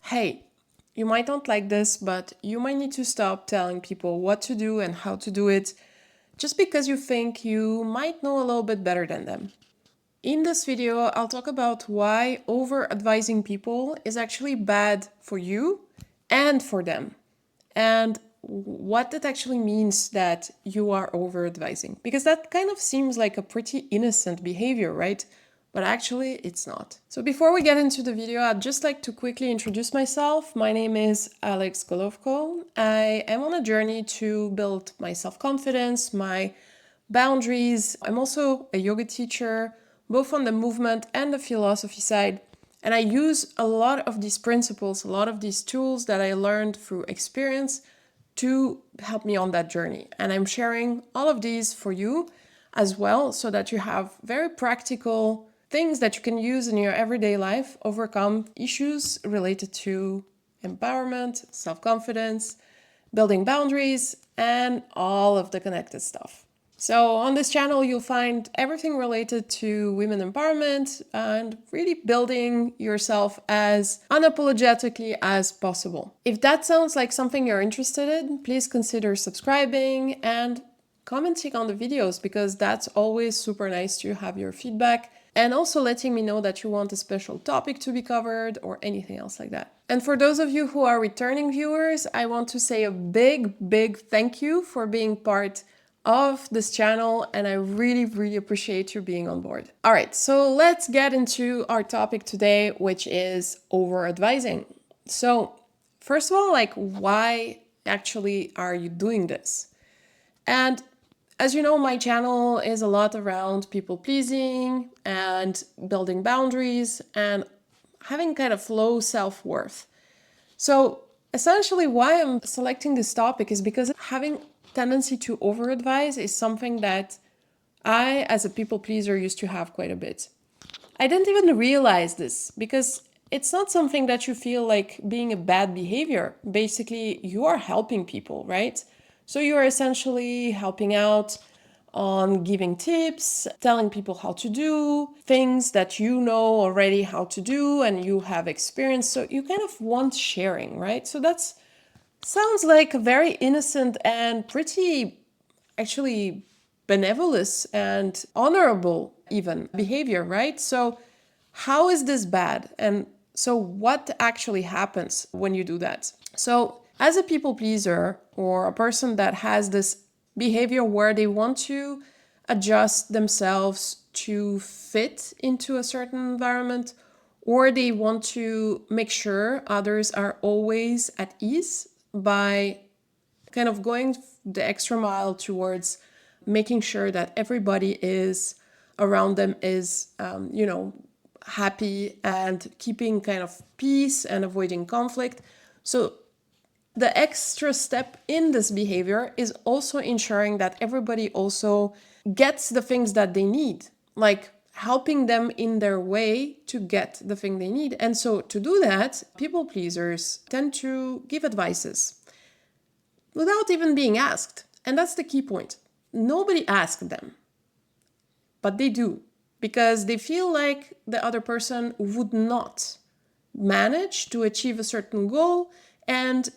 hey, you might not like this, but you might need to stop telling people what to do and how to do it just because you think you might know a little bit better than them. In this video, I'll talk about why over-advising people is actually bad for you and for them, and what it actually means that you are over-advising. Because that kind of seems like a pretty innocent behavior, right? But actually, it's not. So before we get into the video, I'd just like to quickly introduce myself. My name is Alex Golovko. I am on a journey to build my self-confidence, my boundaries. I'm also a yoga teacher, both on the movement and the philosophy side. And I use a lot of these principles, a lot of these tools that I learned through experience to help me on that journey. And I'm sharing all of these for you as well, so that you have very practical things that you can use in your everyday life, overcome issues related to empowerment, self-confidence, building boundaries, and all of the connected stuff. So on this channel, you'll find everything related to women empowerment and really building yourself as unapologetically as possible. If that sounds like something you're interested in, please consider subscribing and commenting on the videos, because that's always super nice to have your feedback, and also letting me know that you want a special topic to be covered or anything else like that. And for those of you who are returning viewers, I want to say a big thank you for being part of this channel, and I really appreciate you being on board. All right, so let's get into our topic today, which is over-advising. So first of all, like, why actually are you doing this? And as you know, my channel is a lot around people pleasing and building boundaries and having kind of low self-worth. So essentially why I'm selecting this topic is because having tendency to over-advise is something that I, as a people pleaser, used to have quite a bit. I didn't even realize this because it's not something that you feel like being a bad behavior. Basically, you are helping people, right? So you are essentially helping out on giving tips, telling people how to do things that you know already how to do and you have experience. So you kind of want sharing, right? So that's sounds like a very innocent and pretty actually benevolent and honorable even behavior, right? So how is this bad? And so what actually happens when you do that? So as a people pleaser or a person that has this behavior where they want to adjust themselves to fit into a certain environment, or they want to make sure others are always at ease by kind of going the extra mile towards making sure that everybody is around them is, happy and keeping kind of peace and avoiding conflict. So the extra step in this behavior is also ensuring that everybody also gets the things that they need, like helping them in their way to get the thing they need. And so to do that, people pleasers tend to give advices without even being asked. And that's the key point. Nobody asked them, but they do, because they feel like the other person would not manage to achieve a certain goal. And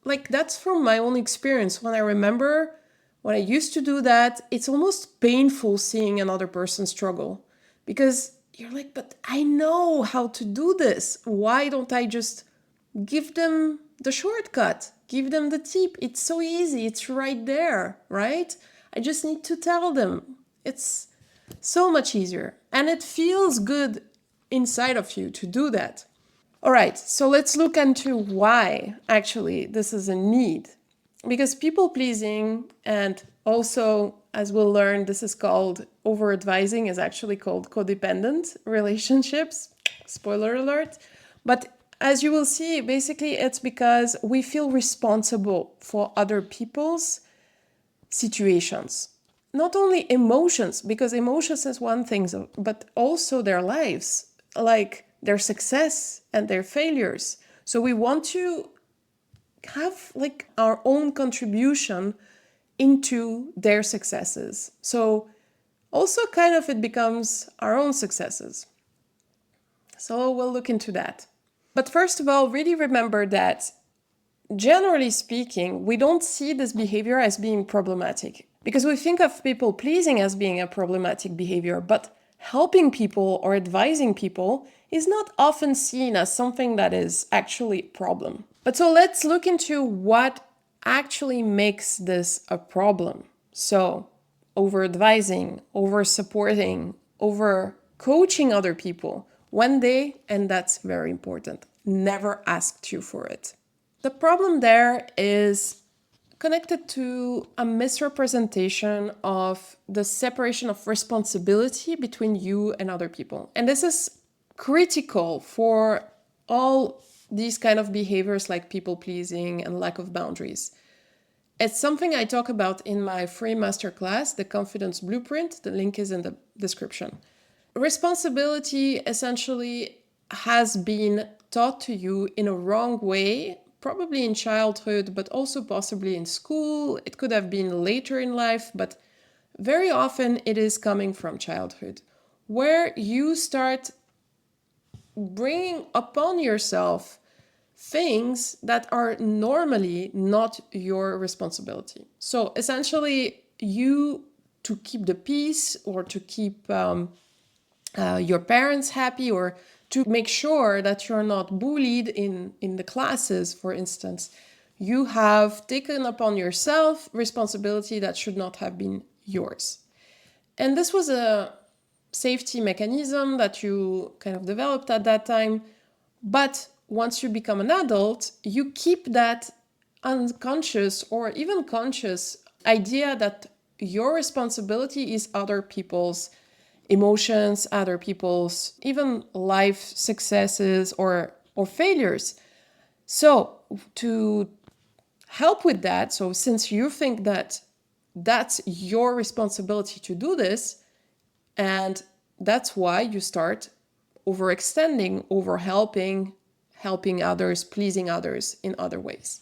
like, that's from my own experience. When I remember when I used to do that, it's almost painful seeing another person struggle, because you're like, but I know how to do this. Why don't I just give them the shortcut? Give them the tip. It's so easy. It's right there, right? I just need to tell them. It's so much easier. And it feels good inside of you to do that. All right, so let's look into why actually this is a need. Because people pleasing, and also, as we'll learn, this is called over-advising, is actually called codependent relationships. Spoiler alert. But as you will see, basically it's because we feel responsible for other people's situations. Not only emotions, because emotions is one thing, but also their lives, like their success and their failures. So we want to have like our own contribution into their successes. So also kind of it becomes our own successes. So we'll look into that. But first of all, really remember that generally speaking, we don't see this behavior as being problematic because we think of people pleasing as being a problematic behavior, but helping people or advising people is not often seen as something that is actually a problem. But so let's look into what actually makes this a problem. So, over advising, over supporting, over coaching other people when they, and that's very important, never asked you for it. The problem there is connected to a misrepresentation of the separation of responsibility between you and other people. And this is critical for all these kind of behaviors like people pleasing and lack of boundaries. It's something I talk about in my free masterclass, The Confidence Blueprint. The link is in the description. Responsibility essentially has been taught to you in a wrong way, probably in childhood, but also possibly in school. It could have been later in life, but very often it is coming from childhood, where you start bringing upon yourself things that are normally not your responsibility. So essentially, you to keep the peace or to keep your parents happy or to make sure that you're not bullied in the classes, for instance, you have taken upon yourself responsibility that should not have been yours. And this was a safety mechanism that you kind of developed at that time. But once you become an adult, you keep that unconscious or even conscious idea that your responsibility is other people's emotions, other people's even life successes or failures. So to help with that, so since you think that that's your responsibility to do this, and that's why you start overextending, overhelping, helping others, pleasing others in other ways.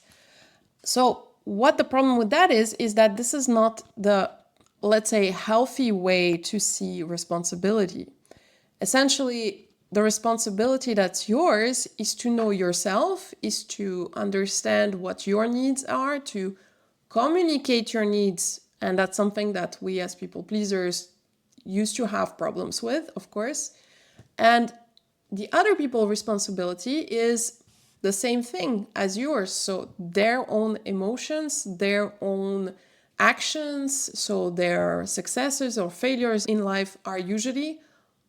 So what the problem with that is that this is not the, let's say, healthy way to see responsibility. Essentially, the responsibility that's yours is to know yourself, is to understand what your needs are, to communicate your needs. And that's something that we as people pleasers used to have problems with, of course. And the other people's responsibility is the same thing as yours. So their own emotions, their own actions, so their successes or failures in life are usually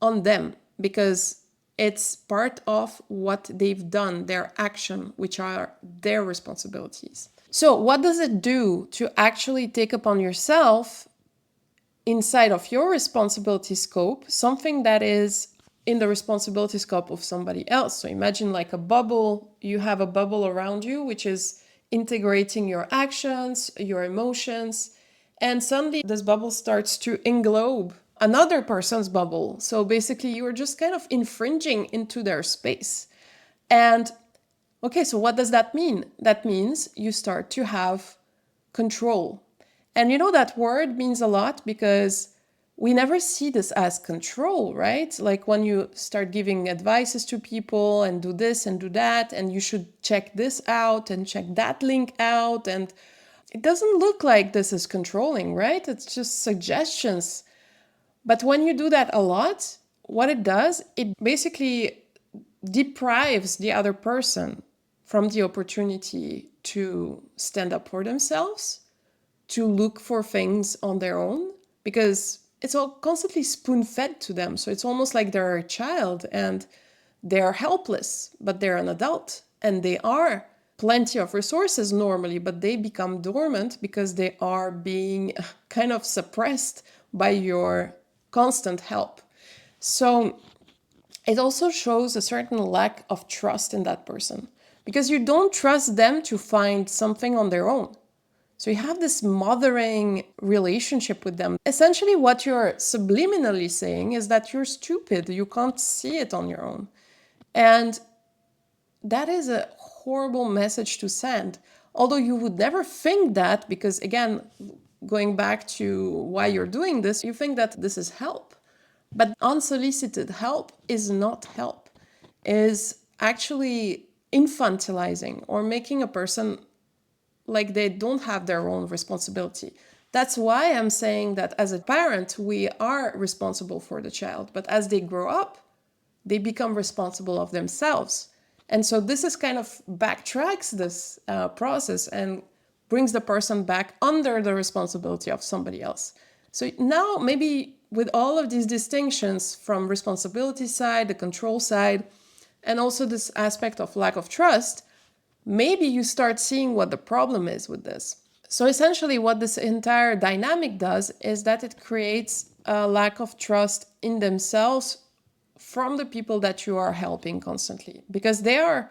on them because it's part of what they've done, their action, which are their responsibilities. So what does it do to actually take upon yourself inside of your responsibility scope something that is in the responsibility scope of somebody else? So imagine like a bubble. You have a bubble around you, which is integrating your actions, your emotions, and suddenly this bubble starts to englobe another person's bubble. So basically you're just kind of infringing into their space. And okay, so what does that mean? That means you start to have control. And you know, that word means a lot because we never see this as control, right? Like when you start giving advices to people and do this and do that, and you should check this out and check that link out. And it doesn't look like this is controlling, right? It's just suggestions. But when you do that a lot, what it does, it basically deprives the other person from the opportunity to stand up for themselves, to look for things on their own, because it's all constantly spoon-fed to them. So it's almost like they're a child and they're helpless, but they're an adult and they are plenty of resources normally, but they become dormant because they are being kind of suppressed by your constant help. So it also shows a certain lack of trust in that person because you don't trust them to find something on their own. So you have this mothering relationship with them. Essentially, what you're subliminally saying is that you're stupid. You can't see it on your own. And that is a horrible message to send. Although you would never think that because, again, going back to why you're doing this, you think that this is help. But unsolicited help is not help, is actually infantilizing or making a person like they don't have their own responsibility. That's why I'm saying that as a parent, we are responsible for the child. But as they grow up, they become responsible of themselves. And so this is kind of backtracks this process and brings the person back under the responsibility of somebody else. So now maybe with all of these distinctions from responsibility side, the control side, and also this aspect of lack of trust, maybe you start seeing what the problem is with this. So essentially what this entire dynamic does is that it creates a lack of trust in themselves from the people that you are helping constantly, because they are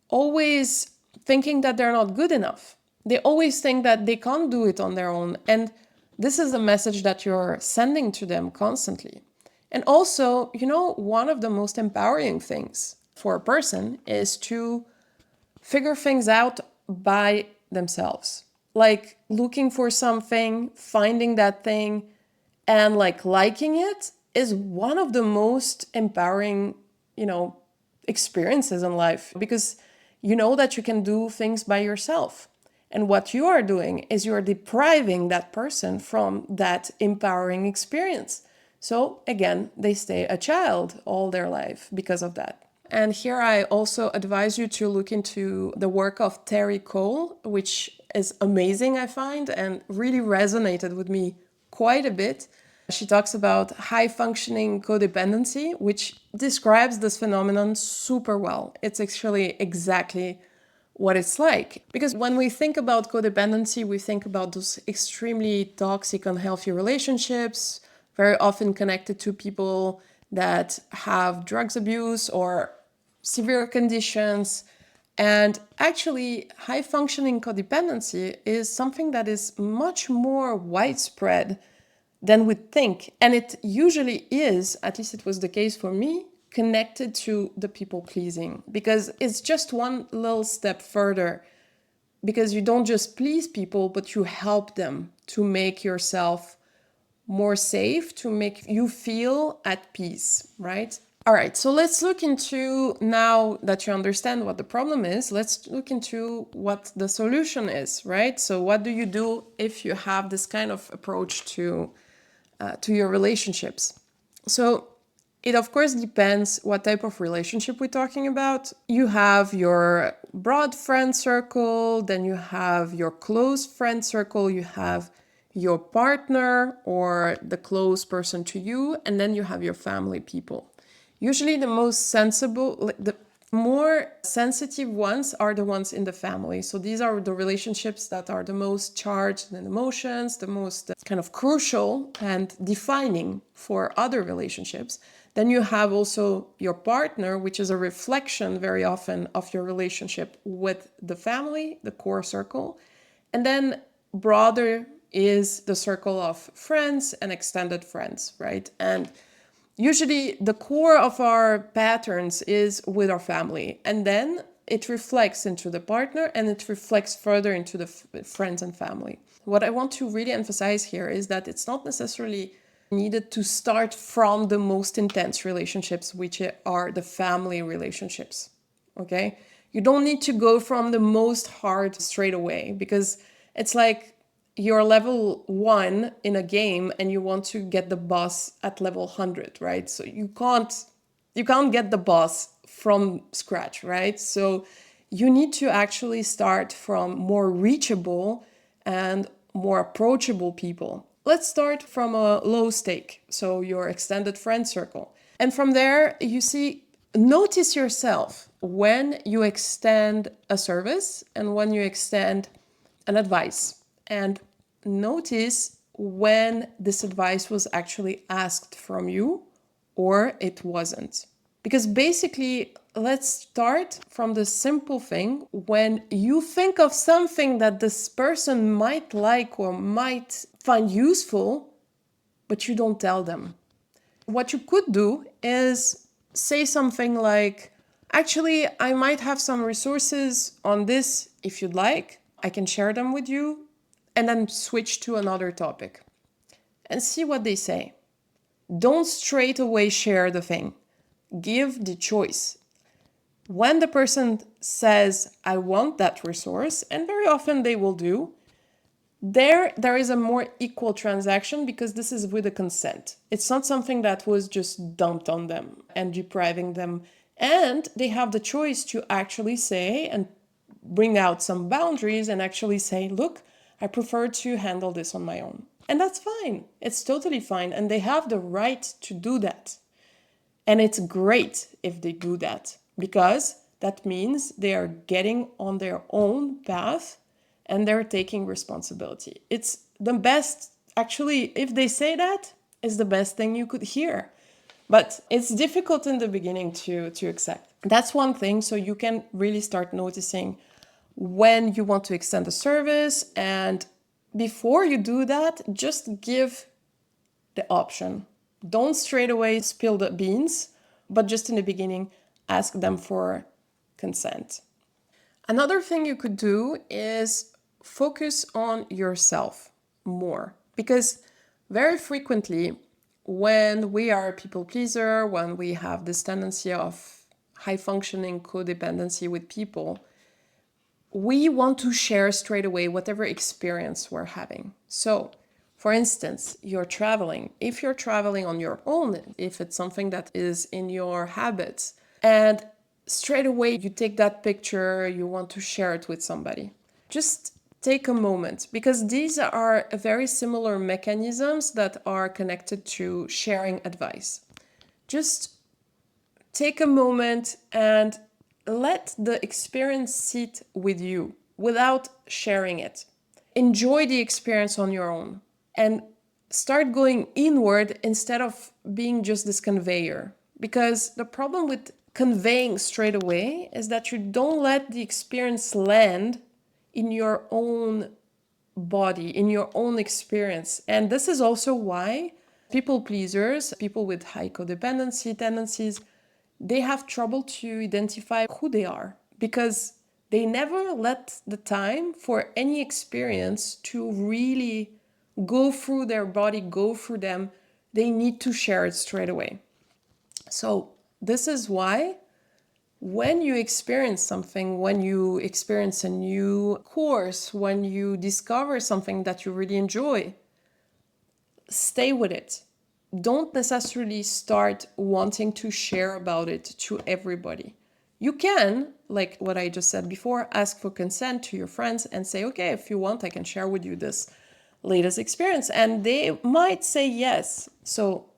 always thinking that they're not good enough. They always think that they can't do it on their own. And this is the message that you're sending to them constantly. And also, one of the most empowering things for a person is to figure things out by themselves. Like looking for something, finding that thing, and liking it is one of the most empowering, experiences in life, because you know that you can do things by yourself. And what you are doing is you are depriving that person from that empowering experience. So again, they stay a child all their life because of that. And here I also advise you to look into the work of Terry Cole, which is amazing, I find, and really resonated with me quite a bit. She talks about high functioning codependency, which describes this phenomenon super well. It's actually exactly what it's like. Because when we think about codependency, we think about those extremely toxic, unhealthy relationships, very often connected to people that have drugs abuse or severe conditions. And actually, high functioning codependency is something that is much more widespread than we think. And it usually is, at least it was the case for me, connected to the people pleasing, because it's just one little step further, because you don't just please people, but you help them to make yourself more safe, to make you feel at peace, right? All right, so let's look into, now that you understand what the problem is, let's look into what the solution is, right? So what do you do if you have this kind of approach to your relationships? So it of course depends what type of relationship we're talking about. You have your broad friend circle, then you have your close friend circle, you have your partner or the close person to you, and then you have your family people. Usually the most sensible, the more sensitive ones are the ones in the family. So these are the relationships that are the most charged in emotions, the most kind of crucial and defining for other relationships. Then you have also your partner, which is a reflection very often of your relationship with the family, the core circle. And then broader is the circle of friends and extended friends, right? And usually the core of our patterns is with our family, and then it reflects into the partner and it reflects further into the friends and family. What I want to really emphasize here is that it's not necessarily needed to start from the most intense relationships, which are the family relationships, okay? You don't need to go from the most hard straight away, because it's like you're level 1 in a game and you want to get the boss at level 100, right? So you can't get the boss from scratch, right? So you need to actually start from more reachable and more approachable people. Let's start from a low stake, so your extended friend circle. And from there, notice yourself when you extend a service and when you extend an advice. And notice when this advice was actually asked from you or it wasn't. Because basically, let's start from the simple thing. When you think of something that this person might like or might find useful, but you don't tell them, what you could do is say something like, actually, I might have some resources on this if you'd like. I can share them with you, and then switch to another topic and see what they say. Don't straight away share the thing. Give the choice. When the person says, I want that resource, and very often they will do, there is a more equal transaction because this is with a consent. It's not something that was just dumped on them and depriving them. And they have the choice to actually say and bring out some boundaries and actually say, look, I prefer to handle this on my own. And that's fine. It's totally fine. And they have the right to do that. And it's great if they do that because that means they are getting on their own path and they're taking responsibility. It's the best, actually, if they say that, it's the best thing you could hear. But it's difficult in the beginning to accept. That's one thing. So you can really start noticing when you want to extend the service. And before you do that, just give the option. Don't straight away spill the beans, but just in the beginning, ask them for consent. Another thing you could do is focus on yourself more because very frequently when we are a people pleaser, when we have this tendency of high functioning codependency with people, we want to share straight away whatever experience we're having. So, for instance, you're traveling. If you're traveling on your own, if it's something that is in your habits, and straight away you take that picture, you want to share it with somebody, just take a moment because these are very similar mechanisms that are connected to sharing advice. Just take a moment and let the experience sit with you without sharing it. Enjoy the experience on your own and start going inward instead of being just this conveyor. Because the problem with conveying straight away is that you don't let the experience land in your own body, in your own experience. And this is also why people pleasers, people with high codependency tendencies, they have trouble to identify who they are because they never let the time for any experience to really go through their body, go through them. They need to share it straight away. So this is why when you experience something, when you experience a new course, when you discover something that you really enjoy, stay with it. Don't necessarily start wanting to share about it to everybody. You can, like what I just said before, ask for consent to your friends and say, okay, if you want, I can share with you this latest experience. And they might say yes. So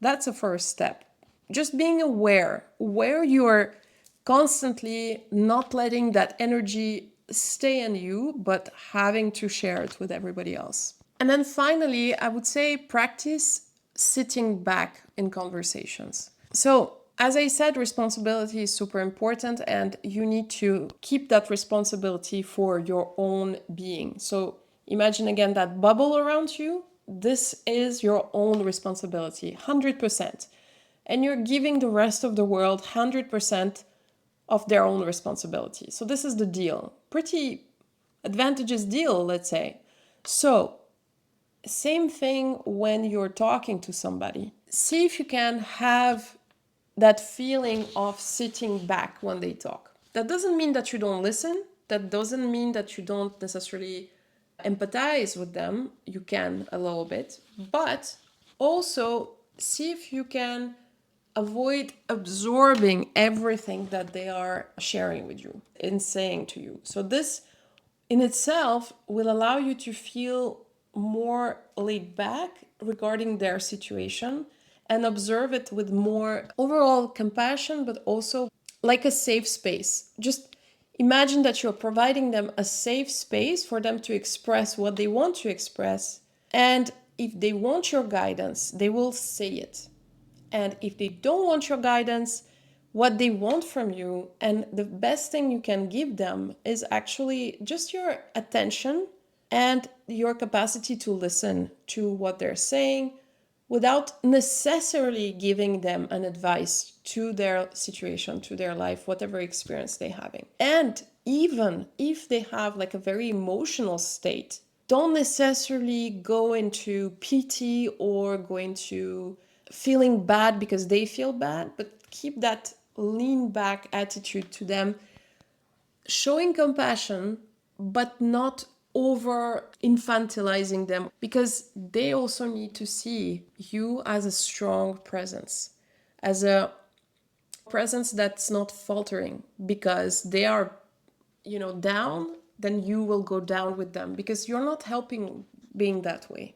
that's a first step. Just being aware where you're constantly not letting that energy stay in you, but having to share it with everybody else. And then finally, I would say practice sitting back in conversations. So, as I said, responsibility is super important, and you need to keep that responsibility for your own being. So, imagine again that bubble around you. This is your own responsibility, 100%. And you're giving the rest of the world 100% of their own responsibility. So, this is the deal. Pretty advantageous deal, let's say. So, same thing when you're talking to somebody. See if you can have that feeling of sitting back when they talk. That doesn't mean that you don't listen. That doesn't mean that you don't necessarily empathize with them. You can a little bit. But also see if you can avoid absorbing everything that they are sharing with you and saying to you. So this in itself will allow you to feel more laid back regarding their situation and observe it with more overall compassion, but also like a safe space. Just imagine that you're providing them a safe space for them to express what they want to express. And if they want your guidance, they will say it. And if they don't want your guidance, what they want from you, and the best thing you can give them is actually just your attention and your capacity to listen to what they're saying without necessarily giving them an advice to their situation, to their life, whatever experience they're having. And even if they have like a very emotional state, don't necessarily go into pity or go into feeling bad because they feel bad, but keep that lean back attitude to them, showing compassion, but not over infantilizing them, because they also need to see you as a strong presence, as a presence that's not faltering because they are, down, then you will go down with them, because you're not helping being that way.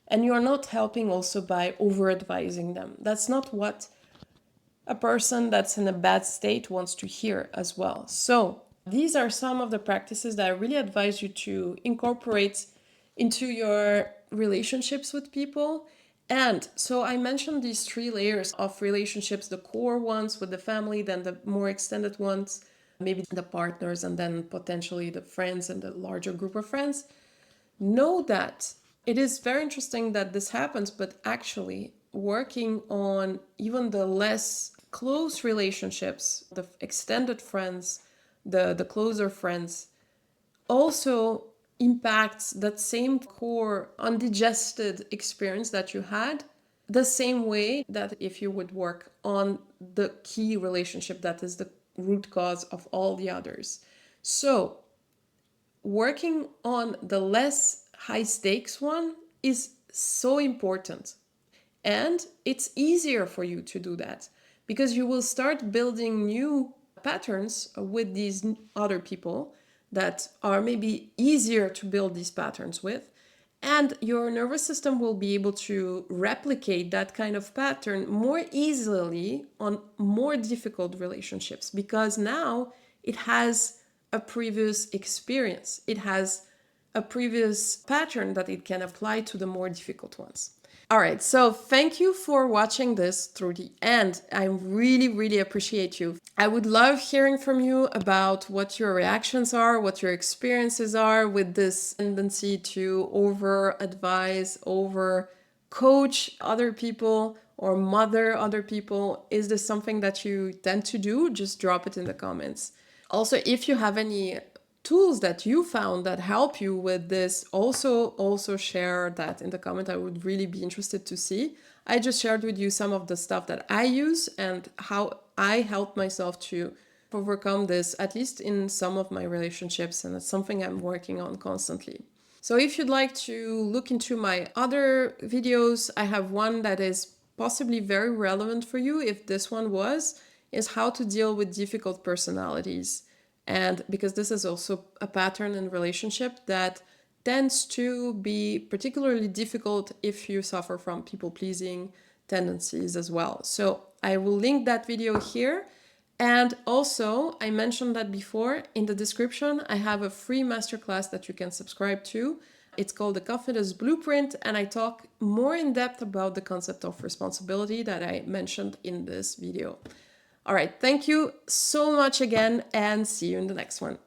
And you're not helping also by over advising them. That's not what a person that's in a bad state wants to hear as well. So these are some of the practices that I really advise you to incorporate into your relationships with people. And so I mentioned these 3 layers of relationships: the core ones with the family, then the more extended ones, maybe the partners, and then potentially the friends and the larger group of friends. Know that it is very interesting that this happens, but actually working on even the less close relationships, the extended friends, the closer friends, also impacts that same core undigested experience that you had, the same way that if you would work on the key relationship that is the root cause of all the others. So working on the less high stakes one is so important. And it's easier for you to do that because you will start building new patterns with these other people that are maybe easier to build these patterns with. And your nervous system will be able to replicate that kind of pattern more easily on more difficult relationships, because now it has a previous experience. It has a previous pattern that it can apply to the more difficult ones. All right, so thank you for watching this through the end. I really, really appreciate you. I would love hearing from you about what your reactions are, what your experiences are with this tendency to over advise, over coach other people or mother other people. Is this something that you tend to do? Just drop it in the comments. Also, if you have any tools that you found that help you with this, also share that in the comment. I would really be interested to see. I just shared with you some of the stuff that I use and how I help myself to overcome this, at least in some of my relationships, and it's something I'm working on constantly. So if you'd like to look into my other videos, I have one that is possibly very relevant for you, if this one was, is how to deal with difficult personalities. And because this is also a pattern in relationship that tends to be particularly difficult if you suffer from people-pleasing tendencies as well. So I will link that video here. And also, I mentioned that before, in the description, I have a free masterclass that you can subscribe to. It's called the Confidence Blueprint, and I talk more in depth about the concept of responsibility that I mentioned in this video. All right, thank you so much again, and see you in the next one.